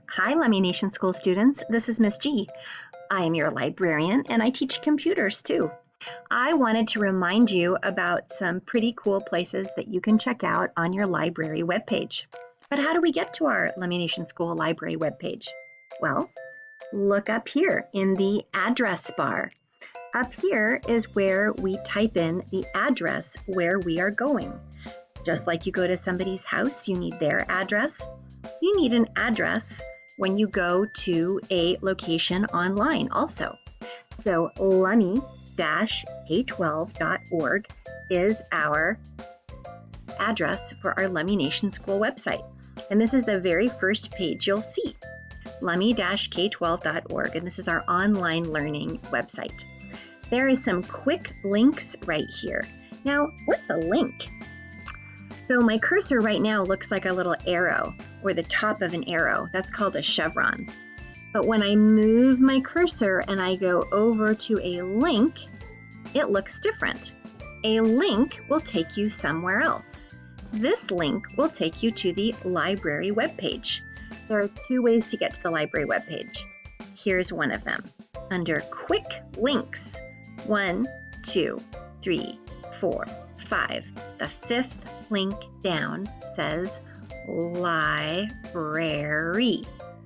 Hi, Lemmy Nation School students. This is Miss G. I am your librarian and I teach computers too. I wanted to remind you about some pretty cool places that you can check out on your library webpage. But how do we get to our Lemmy Nation School library webpage? Well, look up here in the address bar. Up here is where we type in the address where we are going. Just like you go to somebody's house, you need their address. You need an address when you go to a location online also. So lemmy-k12.org is our address for our Lemmy Nation School website. And this is the very first page you'll see, lemmy-k12.org, and this is our online learning website. There is some quick links right here. Now, what's a link? So my cursor right now looks like a little arrow, or the top of an arrow. That's called a chevron. But when I move my cursor and I go over to a link, it looks different. A link will take you somewhere else. This link will take you to the library webpage. There are two ways to get to the library webpage. Here's one of them. Under Quick Links, 1, 2, 3, 4, 5. The fifth link down says library.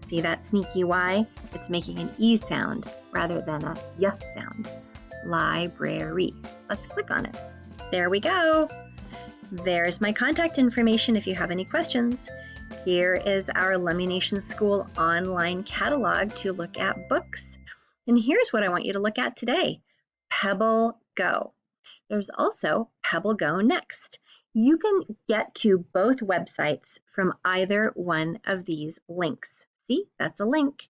See that sneaky Y? It's making an E sound rather than a Y sound. Library. Let's click on it. There we go. There's my contact information if you have any questions. Here is our Lemmy Nation School online catalog to look at books. And here's what I want you to look at today. PebbleGo. There's also PebbleGo Next. You can get to both websites from either one of these links. See, that's a link.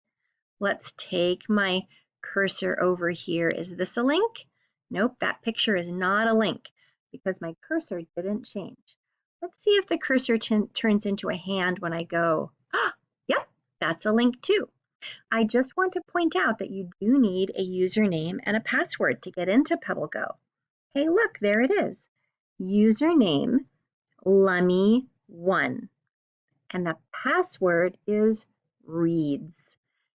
Let's take my cursor over here. Is this a link? Nope, that picture is not a link because my cursor didn't change. Let's see if the cursor turns into a hand when I go. Yep, that's a link too. I just want to point out that you do need a username and a password to get into PebbleGo. Hey, look, there it is. Username, Lemmy1. And the password is reads.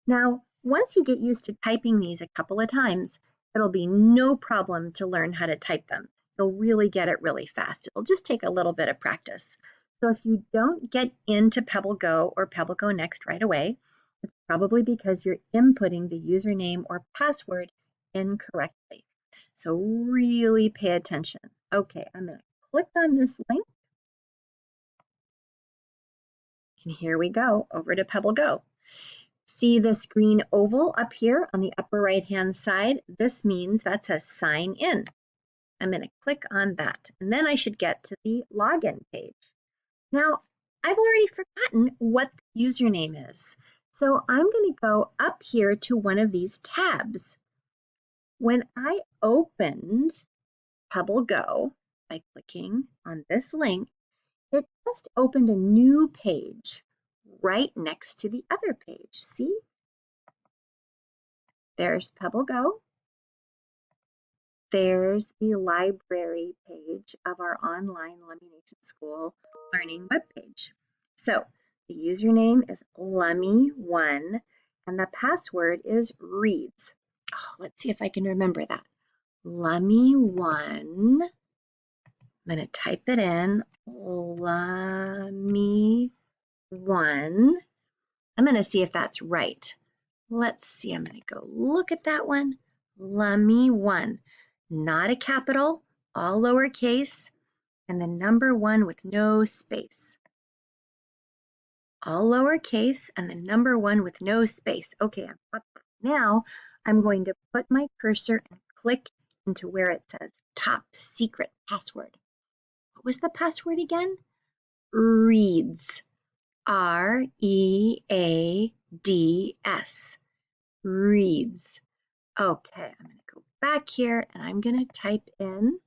Now, once you get used to typing these a couple of times, it'll be no problem to learn how to type them. You'll really get it really fast. It'll just take a little bit of practice. So if you don't get into PebbleGo or PebbleGo Next right away, it's probably because you're inputting the username or password incorrectly. So really pay attention. Okay, I'm going to click on this link. And here we go, over to PebbleGo. See this green oval up here on the upper right-hand side? This means that says sign in. I'm going to click on that, and then I should get to the login page. Now, I've already forgotten what the username is. So I'm going to go up here to one of these tabs. When I opened PebbleGo by clicking on this link, it just opened a new page right next to the other page. See? There's PebbleGo. There's the library page of our online Lemmy Nation School learning webpage. So the username is Lemmy1 and the password is reads. Oh, let's see if I can remember that. Lemmy1. I'm going to type it in. Lemmy1. I'm going to see if that's right. Let's see. I'm going to go look at that one. Lemmy1. Not a capital, all lowercase, and the number 1 with no space. All lowercase and the number 1 with no space. Okay, I've got that. Now I'm going to put my cursor and click into where it says top secret password. What was the password again? Reads. R-E-A-D-S. Reads. Okay, I'm going to go back here and I'm going to type in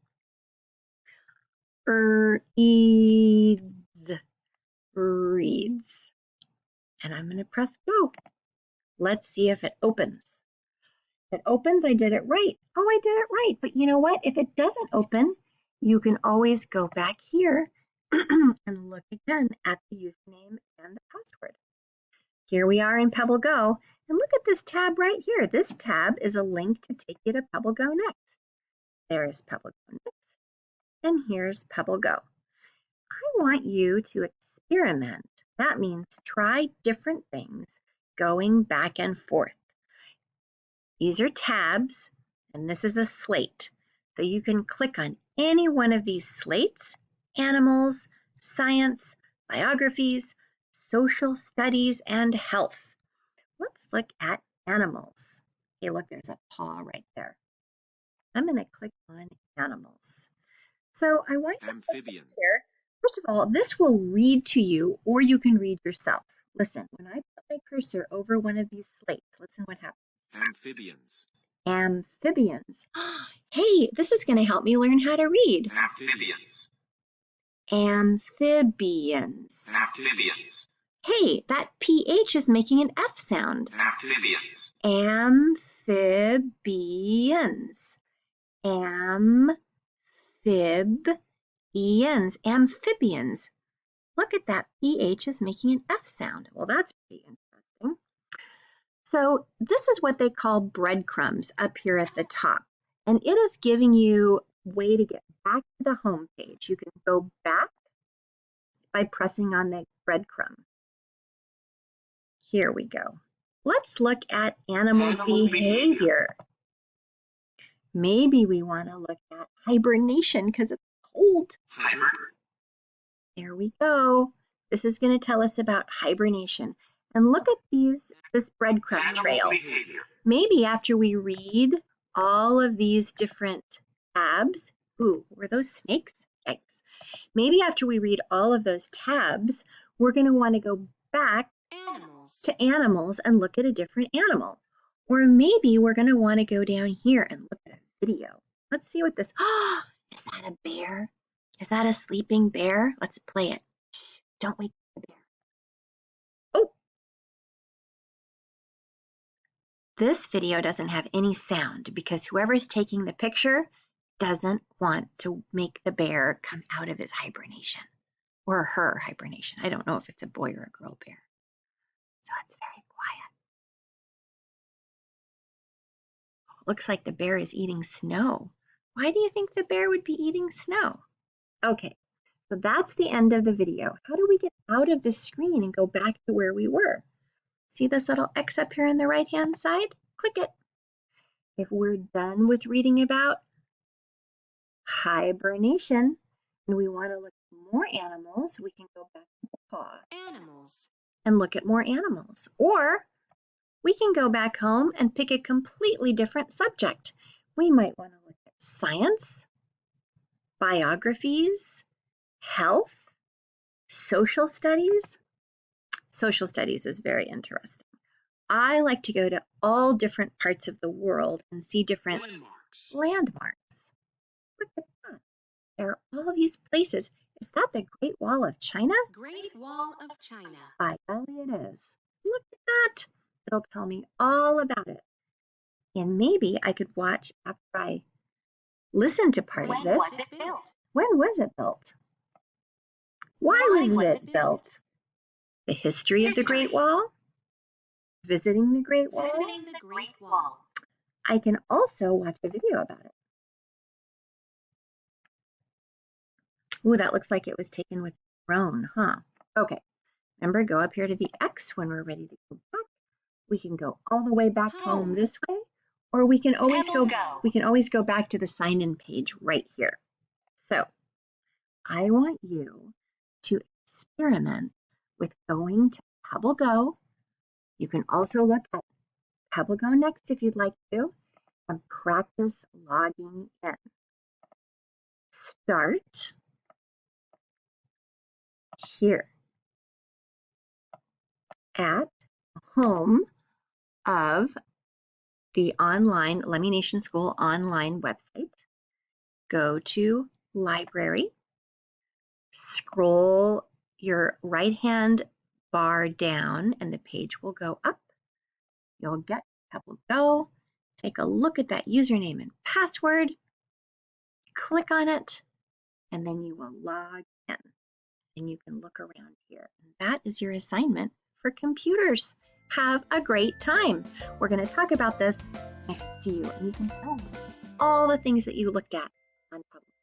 reads. And I'm going to press go. Let's see if it opens. If it opens, I did it right. Oh, I did it right. But you know what? If it doesn't open, you can always go back here and look again at the username and the password. Here we are in PebbleGo, and look at this tab right here. This tab is a link to take you to PebbleGo Next. There's PebbleGo Next, and here's PebbleGo. I want you to experiment. That means try different things going back and forth. These are tabs, and this is a slate. So you can click on any one of these slates: animals, science, biographies, social studies, and health. Let's look at animals. Okay, look, there's a paw right there. I'm going to click on animals. So I want you to Amphibian. here. First of all, this will read to you, or you can read yourself. Listen, when I put my cursor over one of these slates, listen what happens. Amphibians. Amphibians. Hey, this is going to help me learn how to read. Amphibians. Amphibians. Amphibians. Hey, that PH is making an F sound. Amphibians. Amphibians. Amphibians. Amphibians. Look at that, PH is making an F sound. Well, that's pretty interesting. So this is what they call breadcrumbs up here at the top. And it is giving you a way to get back to the home page. You can go back by pressing on the breadcrumb. Here we go. Let's look at animal behavior. Maybe we want to look at hibernation because it's cold. There we go. This is going to tell us about hibernation. And look at this breadcrumb trail. Maybe after we read all of these different tabs, ooh, were those snakes? Yikes. Maybe after we read all of those tabs, we're going to want to go back to animals and look at a different animal. Or maybe we're going to want to go down here and look at a video. Let's see what this, is that a bear? Is that a sleeping bear? Let's play it. Don't wake the bear. Oh! This video doesn't have any sound because whoever's taking the picture doesn't want to make the bear come out of his hibernation or her hibernation. I don't know if it's a boy or a girl bear. So it's very quiet. Looks like the bear is eating snow. Why do you think the bear would be eating snow? Okay, so that's the end of the video. How do we get out of this screen and go back to where we were? See this little X up here on the right-hand side? Click it. If we're done with reading about hibernation and we want to look at more animals, we can go back to the paw and look at more animals. Or we can go back home and pick a completely different subject. We might want to look at science, biographies, health, social studies. Social studies is very interesting. I like to go to all different parts of the world and see different landmarks. Look at that. There are all these places. Is that the Great Wall of China? Great Wall of China. By golly, it is. Look at that. It'll tell me all about it. And maybe I could watch after I listen to part of this. When was it built? When was it built? Why was it built? The history of the Great Wall? Visiting the Great Wall? Visiting the Great Wall. I can also watch a video about it. Ooh, that looks like it was taken with a drone, huh? Okay, remember, go up here to the X when we're ready to go back. We can go all the way back home this way, or we can always go back to the sign-in page right here. So I want you to experiment with going to PebbleGo. You can also look at PebbleGo Next if you'd like to, and practice logging in. Start here at home of the online Lemmy Nation School online website. Go to library, scroll your right-hand bar down and the page will go up. You'll get PebbleGo. Take a look at that username and password, click on it, and then you will log in and you can look around here. And that is your assignment for computers. Have a great time. We're going to talk about this next to you, and you can tell me all the things that you looked at on PebbleGo.